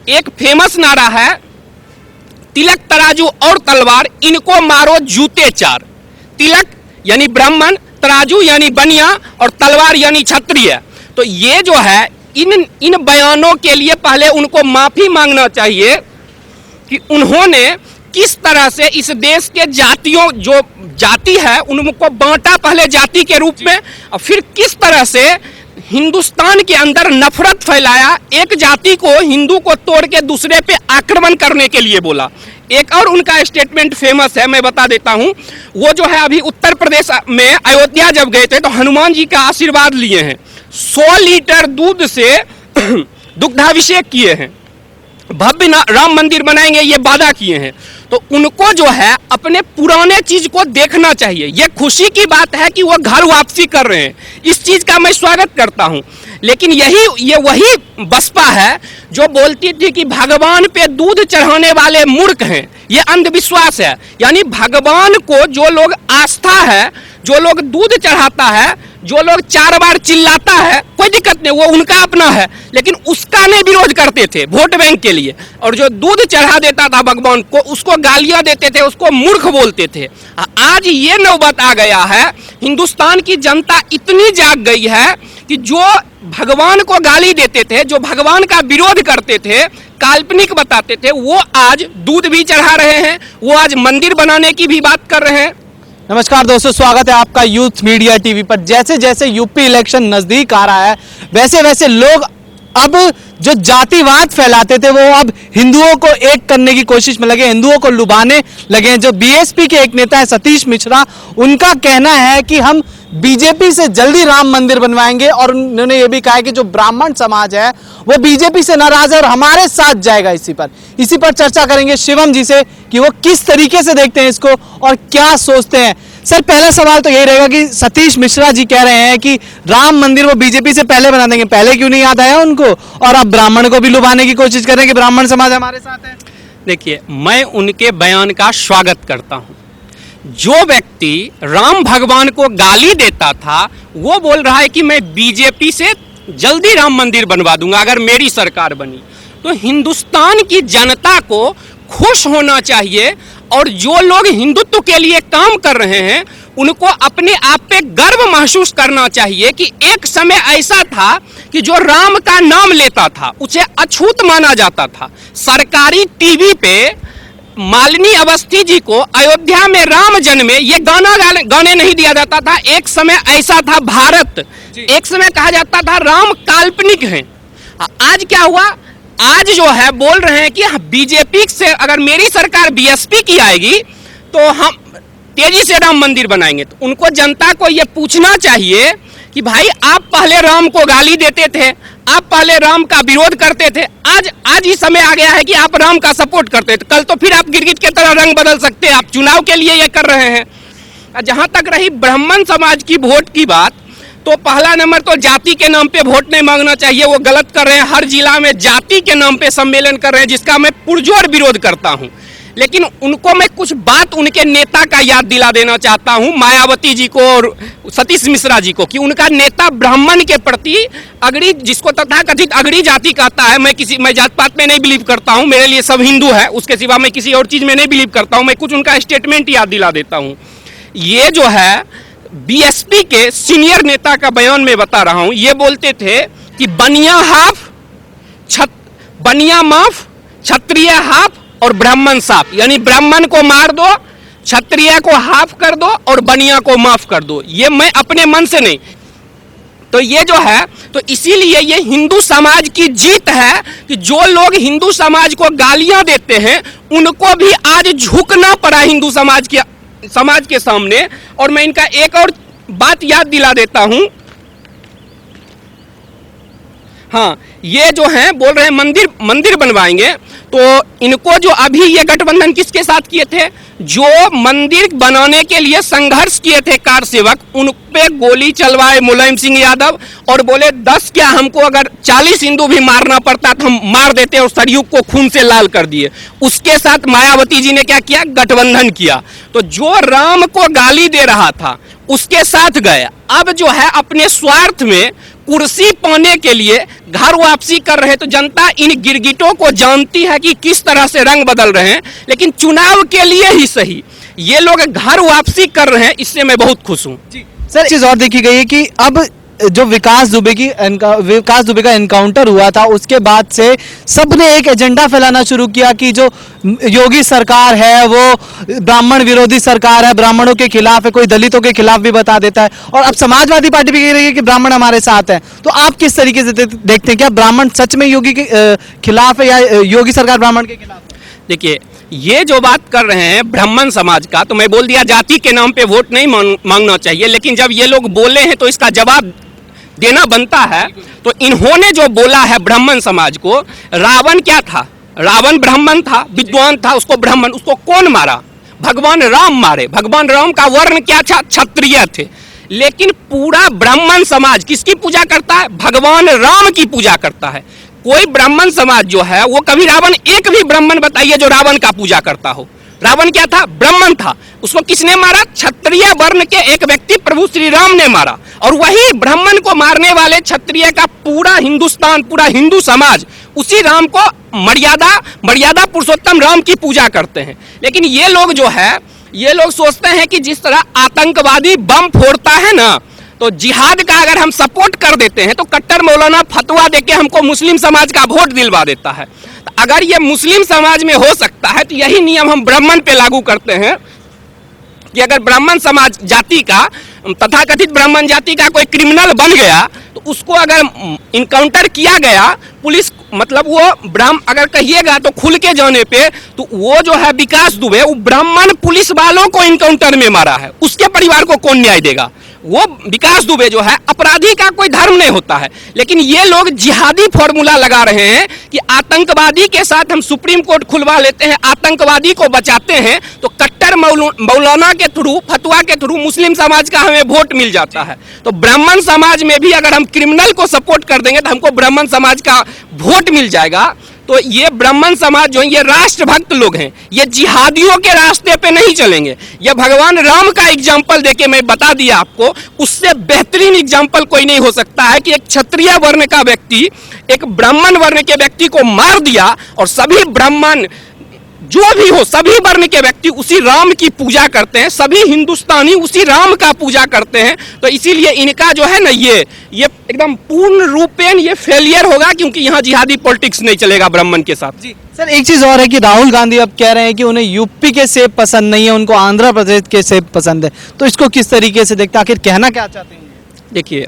एक फेमस नारा है, तिलक तराजू और तलवार, इनको मारो जूते चार। तिलक यानी ब्राह्मण, तराजू यानी बनिया और तलवार यानी क्षत्रिय। तो ये जो है इन बयानों के लिए पहले उनको माफी मांगना चाहिए कि उन्होंने किस तरह से इस देश के जातियों, जो जाति है उनको बांटा पहले जाति के रूप में, और फिर किस तरह से हिंदुस्तान के अंदर नफरत फैलाया, एक जाति को, हिंदू को तोड़ के दूसरे पे आक्रमण करने के लिए बोला। एक और उनका स्टेटमेंट फेमस है, मैं बता देता हूं। वो जो है अभी उत्तर प्रदेश में अयोध्या जब गए थे तो हनुमान जी का आशीर्वाद लिए हैं, 100 लीटर दूध से दुग्धाभिषेक किए हैं, भव्य राम मंदिर बनाएंगे ये वादा किए हैं। तो उनको जो है अपने पुराने चीज को देखना चाहिए। ये खुशी की बात है कि वो घर वापसी कर रहे हैं, इस चीज का मैं स्वागत करता हूं। लेकिन ये वही बसपा है जो बोलती थी कि भगवान पे दूध चढ़ाने वाले मूर्ख हैं, ये अंधविश्वास है। यानी भगवान को जो लोग आस्था है, जो लोग दूध चढ़ाता है, जो लोग 4 बार चिल्लाता है, कोई दिक्कत नहीं, वो उनका अपना है, लेकिन उसका नहीं विरोध करते थे वोट बैंक के लिए। और जो दूध चढ़ा देता था भगवान को, उसको गालियां देते थे, उसको मूर्ख बोलते थे। आज ये नौबत आ गया है, हिंदुस्तान की जनता इतनी जाग गई है कि जो भगवान को गाली देते थे, जो भगवान का विरोध करते थे, काल्पनिक बताते थे, वो आज दूध भी चढ़ा रहे हैं, वो आज मंदिर बनाने की भी बात कर रहे हैं। नमस्कार दोस्तों, स्वागत है आपका यूथ मीडिया टीवी पर। जैसे जैसे यूपी इलेक्शन नजदीक आ रहा है, वैसे वैसे लोग अब जो जातिवाद फैलाते थे वो अब हिंदुओं को एक करने की कोशिश में लगे, हिंदुओं को लुभाने लगे। जो बीएसपी के एक नेता है सतीश मिश्रा, उनका कहना है कि हम बीजेपी से जल्दी राम मंदिर बनवाएंगे, और उन्होंने ये भी कहा है कि जो ब्राह्मण समाज है वो बीजेपी से नाराज है और हमारे साथ जाएगा। इसी पर चर्चा करेंगे शिवम जी से कि वो किस तरीके से देखते हैं इसको और क्या सोचते हैं। सर, पहला सवाल तो यही रहेगा कि सतीश मिश्रा जी कह रहे हैं कि राम मंदिर वो बीजेपी से पहले बना देंगे, पहले क्यों नहीं याद आया उनको? और अब ब्राह्मण को भी लुभाने की कोशिश कर रहे हैं कि ब्राह्मण समाज हमारे साथ है। देखिए, मैं उनके बयान का स्वागत करता हूं। जो व्यक्ति राम भगवान को गाली देता था वो बोल रहा है कि मैं बीजेपी से जल्दी राम मंदिर बनवा दूंगा अगर मेरी सरकार बनी। तो हिंदुस्तान की जनता को खुश होना चाहिए, और जो लोग हिंदुत्व के लिए काम कर रहे हैं उनको अपने आप पे गर्व महसूस करना चाहिए कि एक समय ऐसा था कि जो राम का नाम लेता था उसे अछूत माना जाता था। सरकारी टीवी पे मालिनी अवस्थी जी को अयोध्या में राम जन्मे ये गाना गाने नहीं दिया जाता था। एक समय ऐसा था भारत, एक समय कहा जाता था राम काल्पनिक हैं। आज क्या हुआ? आज जो है बोल रहे हैं कि बीजेपी से अगर मेरी सरकार बीएसपी की आएगी तो हम तेजी से राम मंदिर बनाएंगे। तो उनको जनता को ये पूछना चाहिए कि भाई आप पहले राम को गाली देते थे, आप पहले राम का विरोध करते थे, आज ही समय आ गया है कि आप राम का सपोर्ट करते थे, कल तो फिर आप गिरगिट की तरह रंग बदल सकते हैं। आप चुनाव के लिए ये कर रहे हैं। जहां तक रही ब्राह्मण समाज की वोट की बात, तो पहला नंबर तो जाति के नाम पे वोट नहीं मांगना चाहिए, वो गलत कर रहे हैं। हर जिला में जाति के नाम पे सम्मेलन कर रहे हैं, जिसका मैं पुरजोर विरोध करता हूं। लेकिन उनको मैं कुछ बात उनके नेता का याद दिला देना चाहता हूं, मायावती जी को और सतीश मिश्रा जी को, कि उनका नेता ब्राह्मण के प्रति अगड़ी, जिसको तथाकथित अगड़ी जाति कहता है, मैं जात पात में नहीं बिलीव करता हूं, मेरे लिए सब हिंदू है, उसके सिवा मैं किसी और चीज में नहीं बिलीव करता हूं। मैं कुछ उनका स्टेटमेंट याद दिला देता हूं। ये जो है बीएसपी के सीनियर नेता का बयान में बता रहा हूं। ये बोलते थे कि बनिया हाफ, बनिया माफ, क्षत्रिय हाफ और ब्राह्मण साफ। यानी ब्राह्मण को मार दो, क्षत्रिय को हाफ कर दो और बनिया को माफ कर दो। ये मैं अपने मन से नहीं, तो ये जो है, तो इसीलिए ये हिंदू समाज की जीत है कि जो लोग हिंदू समाज को गालियां देते हैं उनको भी आज झुकना पड़ा हिंदू समाज के सामने। और मैं इनका एक और बात याद दिला देता हूं। हाँ, ये जो हैं बोल रहे हैं मंदिर बनवाएंगे, तो इनको जो अभी ये गठबंधन किसके साथ किए थे? जो मंदिर बनाने के लिए संघर्ष किए थे कार सेवक, उन पे गोली चलवाए मुलायम सिंह यादव, और बोले 10 क्या, हमको अगर 40 हिंदू भी मारना पड़ता तो हम मार देते, और सरयुग को खून से लाल कर दिए। उसके साथ मायावती जी ने क्या किया? गठबंधन किया। तो जो राम को गाली दे रहा था उसके साथ गए। अब जो है अपने स्वार्थ में कुर्सी पाने के लिए घर वापसी कर रहे हैं। तो जनता इन गिरगिटों को जानती है कि किस तरह से रंग बदल रहे हैं, लेकिन चुनाव के लिए ही सही ये लोग घर वापसी कर रहे हैं, इससे मैं बहुत खुश हूं। सर एक चीज और देखी गई है कि अब जो विकास दुबे का एनकाउंटर हुआ था, उसके बाद से सबने एक एजेंडा फैलाना शुरू किया कि जो योगी सरकार है वो ब्राह्मण विरोधी सरकार है, ब्राह्मणों के खिलाफ है, कोई दलितों के खिलाफ भी बता देता है। और अब समाजवादी पार्टी भी कह रही है कि ब्राह्मण हमारे साथ है। तो आप किस तरीके से देखते हैं, क्या ब्राह्मण सच में योगी के खिलाफ है या योगी सरकार ब्राह्मण के खिलाफ है? देखिए, ये जो बात कर रहे हैं ब्राह्मण समाज का, तो मैं बोल दिया जाति के नाम पे वोट नहीं मांगना चाहिए, लेकिन जब ये लोग बोले हैं तो इसका जवाब देना बनता है। तो इन्होंने जो बोला है ब्राह्मण समाज को, रावण क्या था? रावण ब्राह्मण था, विद्वान था, उसको ब्राह्मण, उसको कौन मारा? भगवान राम मारे। भगवान राम का वर्ण क्या था? क्षत्रिय थे। लेकिन पूरा ब्राह्मण समाज किसकी पूजा करता है? भगवान राम की पूजा करता है। कोई ब्राह्मण समाज जो है वो कभी रावण, एक भी ब्राह्मण बताइए जो रावण का पूजा करता हो। रावण क्या था? ब्राह्मण था। उसको किसने मारा? क्षत्रिय वर्ण के एक व्यक्ति प्रभु श्री राम ने मारा। और वही ब्राह्मण को मारने वाले क्षत्रिय का पूरा हिंदुस्तान, पूरा हिंदू समाज उसी राम को मर्यादा पुरुषोत्तम राम की पूजा करते हैं। लेकिन ये लोग जो है, ये लोग सोचते हैं कि जिस तरह आतंकवादी बम फोड़ता है ना, तो जिहाद का अगर हम सपोर्ट कर देते हैं तो कट्टर मौलाना फतवा देके हमको मुस्लिम समाज का वोट दिलवा देता है। तो अगर ये मुस्लिम समाज में हो सकता है तो यही नियम हम ब्राह्मण पे लागू करते हैं कि अगर ब्राह्मण समाज जाति का, तथाकथित ब्राह्मण जाति का कोई क्रिमिनल बन गया तो उसको अगर इनकाउंटर किया गया, पुलिस मतलब वो अगर कहिएगा तो खुल के जाने पे, तो वो जो है विकास दुबे, वो ब्राह्मण पुलिस वालों को इनकाउंटर में मारा है, उसके परिवार को कौन न्याय देगा? वो विकास दुबे जो है, अपराधी का कोई धर्म नहीं होता है। लेकिन ये लोग जिहादी फॉर्मूला लगा रहे हैं कि आतंकवादी के साथ हम सुप्रीम कोर्ट खुलवा लेते हैं, आतंकवादी को बचाते हैं, तो कट्टर मौलाना के थ्रू, फतवा के थ्रू मुस्लिम समाज का हमें वोट मिल जाता है। तो ब्राह्मण समाज में भी अगर हम क्रिमिनल को सपोर्ट कर देंगे तो हमको ब्राह्मण समाज का वोट मिल जाएगा। तो ये ब्राह्मण समाज जो है, ये राष्ट्रभक्त लोग हैं, ये जिहादियों के रास्ते पे नहीं चलेंगे। ये भगवान राम का एग्जाम्पल देके मैं बता दिया आपको, उससे बेहतरीन एग्जाम्पल कोई नहीं हो सकता है कि एक क्षत्रिय वर्ण का व्यक्ति एक ब्राह्मण वर्ण के व्यक्ति को मार दिया, और सभी ब्राह्मण जो भी हो, सभी वर्ण के व्यक्ति उसी राम की पूजा करते हैं, सभी हिंदुस्तानी उसी राम का पूजा करते हैं। तो इसीलिए इनका जो है ना, ये एकदम पूर्ण रूपेण ये फेलियर होगा, क्योंकि यहाँ जिहादी पॉलिटिक्स नहीं चलेगा ब्राह्मण के साथ। जी सर, एक चीज और है कि राहुल गांधी अब कह रहे हैं कि उन्हें यूपी के सेब पसंद नहीं है, उनको आंध्र प्रदेश के सेब पसंद है। तो इसको किस तरीके से देखते हैं, आखिर कहना क्या चाहते हैं? देखिए,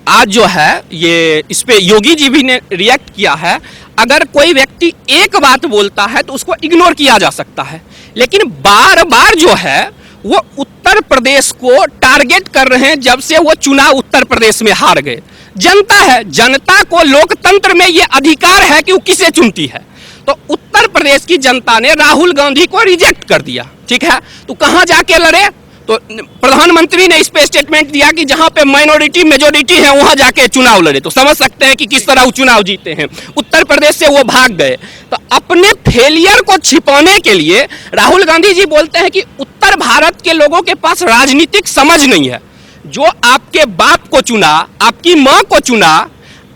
आज जो है ये इस पे योगी जी भी ने रिएक्ट किया है। अगर कोई व्यक्ति एक बात बोलता है तो उसको इग्नोर किया जा सकता है, लेकिन बार बार जो है वो उत्तर प्रदेश को टारगेट कर रहे हैं। जब से वो चुनाव उत्तर प्रदेश में हार गए, जनता है, जनता को लोकतंत्र में ये अधिकार है कि वो किसे चुनती है। तो उत्तर प्रदेश की जनता ने राहुल गांधी को रिजेक्ट कर दिया, ठीक है। तो कहाँ जाके लड़े? तो प्रधानमंत्री ने इस पे स्टेटमेंट दिया कि जहां पे माइनॉरिटी मेजोरिटी है वहां जाके चुनाव लड़े। तो समझ सकते हैं कि किस तरह वो चुनाव जीते हैं। उत्तर प्रदेश से वो भाग गए। तो अपने फेलियर को छिपाने के लिए राहुल गांधी जी बोलते हैं कि उत्तर भारत के लोगों के पास राजनीतिक समझ नहीं है। जो आपके बाप को चुना, आपकी माँ को चुना,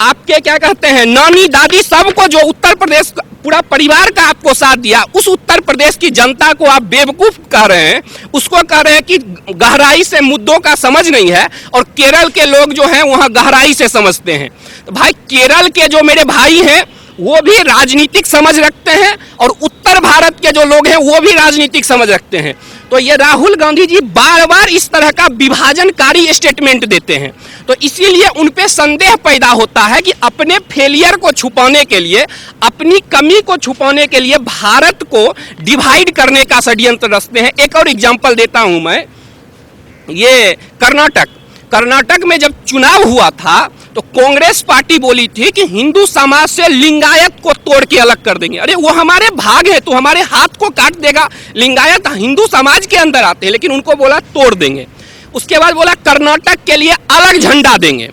आपके क्या कहते हैं नानी दादी, सबको जो उत्तर प्रदेश पूरा परिवार का आपको साथ दिया, उस उत्तर प्रदेश की जनता को आप बेवकूफ कह रहे हैं, उसको कह रहे हैं कि गहराई से मुद्दों का समझ नहीं है। और केरल के लोग जो हैं वहाँ गहराई से समझते हैं। तो भाई, केरल के जो मेरे भाई हैं वो भी राजनीतिक समझ रखते हैं, और उत्तर भारत के जो लोग हैं वो भी राजनीतिक समझ रखते हैं। तो ये राहुल गांधी जी बार बार इस तरह का विभाजनकारी स्टेटमेंट देते हैं। तो इसीलिए उन पे संदेह पैदा होता है कि अपने फेलियर को छुपाने के लिए, अपनी कमी को छुपाने के लिए भारत को डिवाइड करने का षड्यंत्र रचते हैं। एक और एग्जांपल देता हूं मैं, ये कर्नाटक में जब चुनाव हुआ था तो कांग्रेस पार्टी बोली थी कि हिंदू समाज से लिंगायत को तोड़ के अलग कर देंगे। अरे वो हमारे भाग है, तो हमारे हाथ को काट देगा। लिंगायत हिंदू समाज के अंदर आते हैं, लेकिन उनको बोला तोड़ देंगे। उसके बाद बोला कर्नाटक के लिए अलग झंडा देंगे।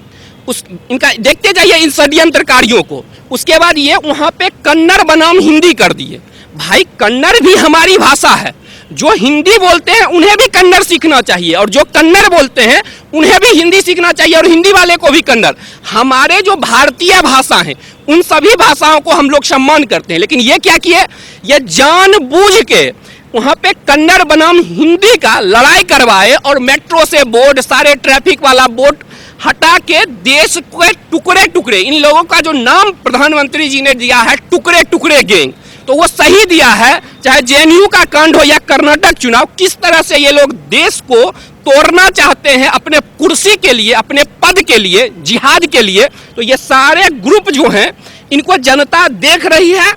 इनका देखते जाइए इन षड्यंत्रकारियों को। उसके बाद ये वहां पे कन्नड़ बनाम हिंदी कर दिए। भाई, कन्नड़ भी हमारी भाषा है, जो हिंदी बोलते हैं उन्हें भी कन्नड़ सीखना चाहिए, और जो कन्नड़ बोलते हैं उन्हें भी हिंदी सीखना चाहिए, और हिंदी वाले को भी कन्नड़। हमारे जो भारतीय भाषा हैं उन सभी भाषाओं को हम लोग सम्मान करते हैं, लेकिन ये क्या किए, ये जानबूझ के वहाँ पे कन्नड़ बनाम हिंदी का लड़ाई करवाए और मेट्रो से बोर्ड, सारे ट्रैफिक वाला बोर्ड हटा के देश के टुकड़े टुकड़े, इन लोगों का जो नाम प्रधानमंत्री जी ने दिया है टुकड़े टुकड़े गैंग, तो वो सही दिया है। चाहे जेएनयू का कांड हो या कर्नाटक चुनाव, किस तरह से ये लोग देश को तोड़ना चाहते हैं अपने कुर्सी के लिए, अपने पद के लिए, जिहाद के लिए, तो ये सारे ग्रुप जो हैं इनको जनता देख रही है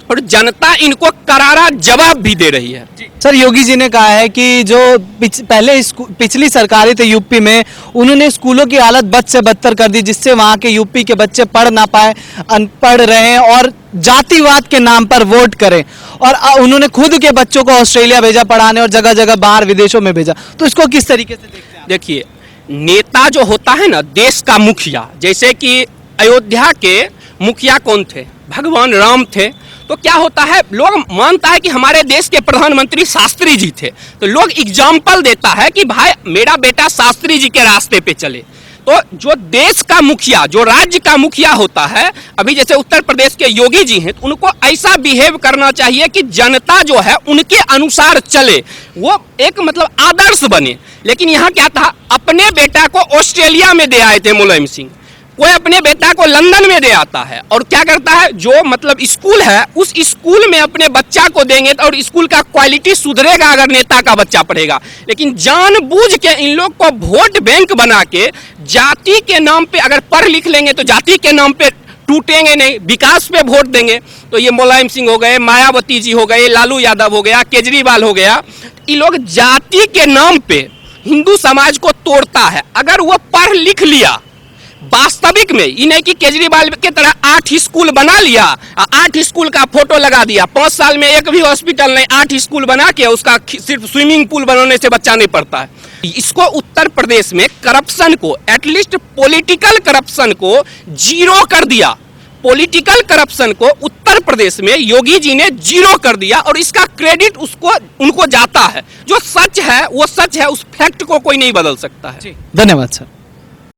और जनता इनको करारा जवाब भी दे रही है। सर, योगी जी ने कहा है कि जो पहले पिछली सरकारें थे यूपी में, उन्होंने स्कूलों की हालत बद से बदतर कर दी, जिससे वहाँ के यूपी के बच्चे पढ़ ना पाए, अनपढ़ रहे और जातिवाद के नाम पर वोट करें, और उन्होंने खुद के बच्चों को ऑस्ट्रेलिया भेजा पढ़ाने और जगह जगह बाहर विदेशों में भेजा। तो इसको किस तरीके से देखते हैं? देखिए, नेता जो होता है ना, देश का मुखिया, जैसे कि अयोध्या के मुखिया कौन थे, भगवान राम थे, तो क्या होता है, लोग मानता है कि हमारे देश के प्रधानमंत्री शास्त्री जी थे, तो लोग एग्जाम्पल देता है कि भाई मेरा बेटा शास्त्री जी के रास्ते पे चले। तो जो देश का मुखिया, जो राज्य का मुखिया होता है, अभी जैसे उत्तर प्रदेश के योगी जी हैं, तो उनको ऐसा बिहेव करना चाहिए कि जनता जो है उनके अनुसार चले, वो एक मतलब आदर्श बने। लेकिन यहाँ क्या था, अपने बेटा को ऑस्ट्रेलिया में दे आए थे मुलायम सिंह, कोई अपने बेटा को लंदन में दे आता है, और क्या करता है, जो मतलब स्कूल है उस स्कूल में अपने बच्चा को देंगे और स्कूल का क्वालिटी सुधरेगा अगर नेता का बच्चा पढ़ेगा। लेकिन जानबूझ के इन लोग को वोट बैंक बना के जाति के नाम पे, अगर पढ़ लिख लेंगे तो जाति के नाम पे टूटेंगे नहीं, विकास पे वोट देंगे। तो ये मुलायम सिंह हो गए, मायावती जी हो गए, लालू यादव हो गया, केजरीवाल हो गया, ये लोग जाति के नाम पे हिंदू समाज को तोड़ता है। अगर वो पढ़ लिख लिया वास्तविक में, ये नहीं कि केजरीवाल के तरह 8 स्कूल बना लिया, 8 स्कूल का फोटो लगा दिया, 5 साल में एक भी हॉस्पिटल नहीं, 8 स्कूल बना के उसका सिर्फ स्विमिंग पूल बनाने से बच्चा नहीं पढ़ता है। इसको उत्तर प्रदेश में करप्शन को, एटलीस्ट पॉलिटिकल करप्शन को जीरो कर दिया। पॉलिटिकल करप्शन को उत्तर प्रदेश में योगी जी ने जीरो कर दिया, और इसका क्रेडिट उनको जाता है। जो सच है वो सच है, उस फैक्ट को कोई नहीं बदल सकता है। धन्यवाद सर।